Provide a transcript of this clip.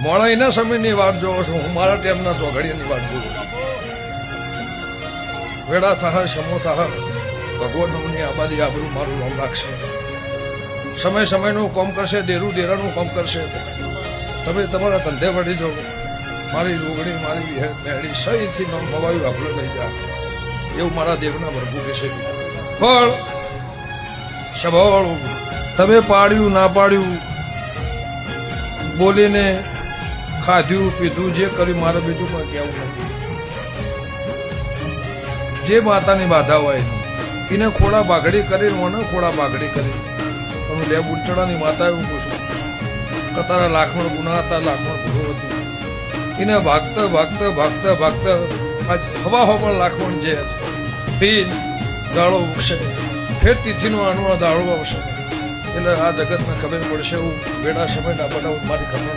મોણાઈના સમયની વાત જોઉં છું, હું મારા ટાઈમના ચોઘડિયાની વાત જોઉં છું. વેડા થાહ સમો થાહ ભગવાનની આબાદી આબરૂ મારું નામ રાખશે. સમય સમયનું કામ કરશે, દેરું દેરાનું કામ કરશે. તમે તમારા ધંધે વળી જાઓ. મારી રોગડી મારી મેળી સહીથી નામ મવાયું આપણે લઈ જા, એવું મારા દેવના વર્ગુ વિશે. પણ સબળ તમે પાડ્યું ના પાડ્યું, બોલીને ખાધ્યું પીધું જે કર્યું, મારે બીજું પણ કહેવું નથી. જે માતાની બાધા હોય એને ખોડા બાગડી કરી, મને ખોડા બાગડી કરી. તમે બે બુટડાની માતા એવું પૂછું કે તારા લાખમાં ગુના હતા, લાખમાં ગુનો હતું. એને ભાગતા ભાગતા ભાગતા ભાગતા આજ હવા હો પણ લાખમાં જે પીન દાડો ઉગશે, ફેર તિથિનો આનો દાડો આવશે. એટલે આ જગતને ખબર પડશે. હું બેડા સમયના બધા મારી ખબર